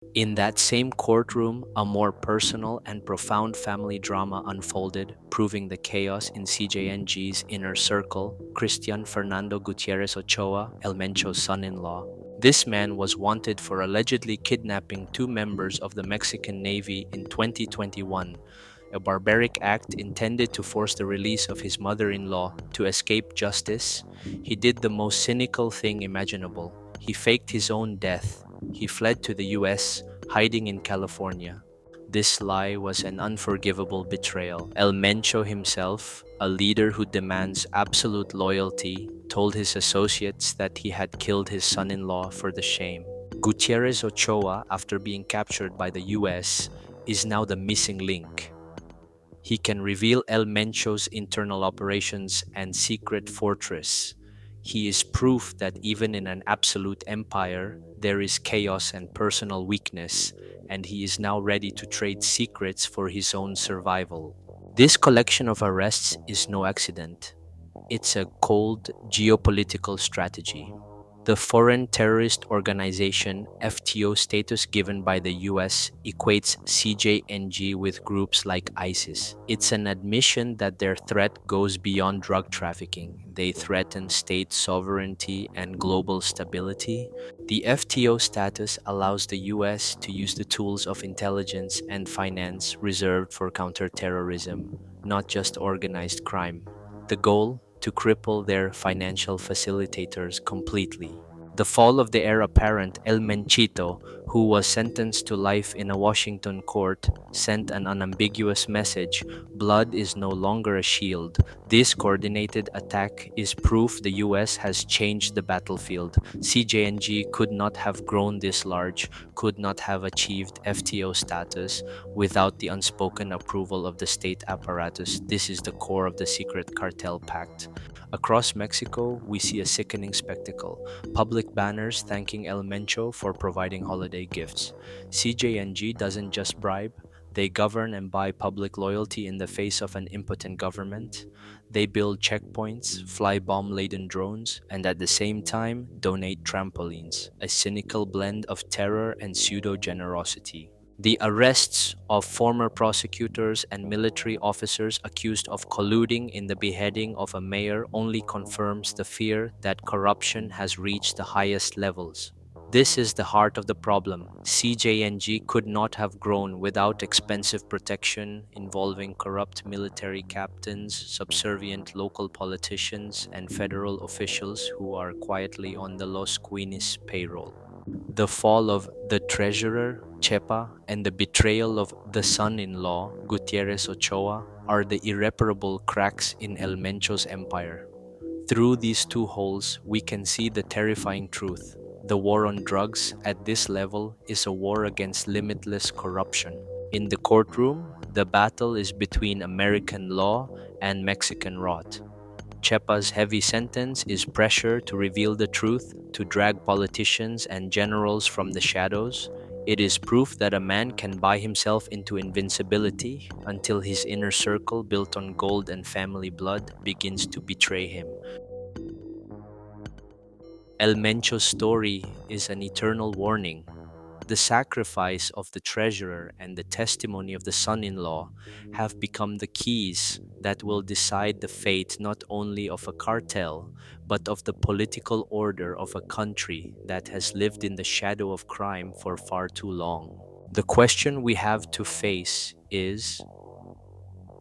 In that same courtroom, a more personal and profound family drama unfolded, proving the chaos in CJNG's inner circle. Christian Fernando Gutierrez Ochoa, El Mencho's son-in-law. This man was wanted for allegedly kidnapping two members of the Mexican Navy in 2021, a barbaric act intended to force the release of his mother-in-law to escape justice. He did the most cynical thing imaginable. He faked his own death. He fled to the US, hiding in California. This lie was an unforgivable betrayal. El Mencho himself, a leader who demands absolute loyalty, told his associates that he had killed his son-in-law for the shame. Gutierrez Ochoa, after being captured by the US, is now the missing link. He can reveal El Mencho's internal operations and secret fortress. He is proof that even in an absolute empire, there is chaos and personal weakness, and he is now ready to trade secrets for his own survival. This collection of arrests is no accident. It's a cold geopolitical strategy. The Foreign Terrorist Organization (FTO) status given by the US equates CJNG with groups like ISIS. It's an admission that their threat goes beyond drug trafficking. They threaten state sovereignty and global stability. The FTO status allows the US to use the tools of intelligence and finance reserved for counterterrorism, not just organized crime. The goal? To cripple their financial facilitators completely. The fall of the heir apparent El Menchito, who was sentenced to life in a Washington court, sent an unambiguous message: blood is no longer a shield. This coordinated attack is proof the US has changed the battlefield. CJNG could not have grown this large, could not have achieved FTO status without the unspoken approval of the state apparatus. This is the core of the secret cartel pact. Across Mexico, we see a sickening spectacle: public banners thanking El Mencho for providing holiday gifts. CJNG doesn't just bribe, they govern and buy public loyalty in the face of an impotent government. They build checkpoints, fly bomb-laden drones, and at the same time donate trampolines, a cynical blend of terror and pseudo-generosity. The arrests of former prosecutors and military officers accused of colluding in the beheading of a mayor only confirms the fear that corruption has reached the highest levels. This is the heart of the problem. CJNG could not have grown without expensive protection involving corrupt military captains, subservient local politicians, and federal officials who are quietly on the Los Cuinis payroll. The fall of the treasurer, Chepa, and the betrayal of the son-in-law, Gutierrez Ochoa, are the irreparable cracks in El Mencho's empire. Through these two holes, we can see the terrifying truth. The war on drugs at this level is a war against limitless corruption. In the courtroom, the battle is between American law and Mexican rot. Chepa's heavy sentence is pressure to reveal the truth, to drag politicians and generals from the shadows. It is proof that a man can buy himself into invincibility until his inner circle, built on gold and family blood, begins to betray him. El Mencho's story is an eternal warning. The sacrifice of the treasurer and the testimony of the son-in-law have become the keys that will decide the fate not only of a cartel, but of the political order of a country that has lived in the shadow of crime for far too long. The question we have to face is,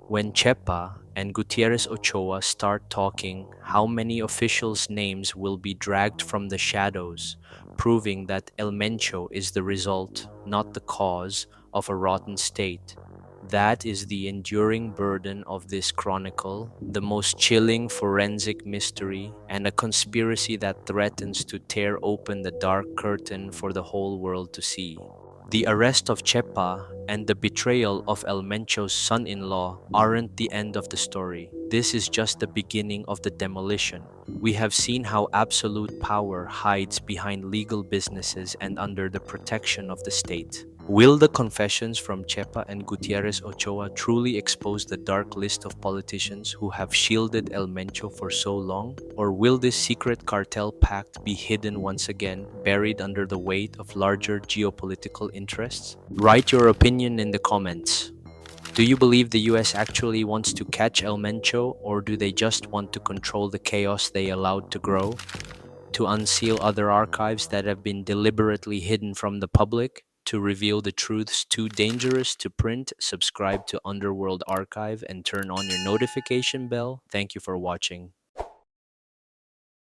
when Chepa and Gutierrez Ochoa start talking, how many officials' names will be dragged from the shadows, proving that El Mencho is the result, not the cause, of a rotten state? That is the enduring burden of this chronicle, the most chilling forensic mystery, and a conspiracy that threatens to tear open the dark curtain for the whole world to see. The arrest of Chepa and the betrayal of El Mencho's son-in-law aren't the end of the story. This is just the beginning of the demolition. We have seen how absolute power hides behind legal businesses and under the protection of the state. Will the confessions from Chepa and Gutierrez Ochoa truly expose the dark list of politicians who have shielded El Mencho for so long? Or will this secret cartel pact be hidden once again, buried under the weight of larger geopolitical interests? Write your opinion in the comments. Do you believe the US actually wants to catch El Mencho, or do they just want to control the chaos they allowed to grow? To unseal other archives that have been deliberately hidden from the public, to reveal the truths too dangerous to print, subscribe to Underworld Archive and turn on your notification bell. Thank you for watching.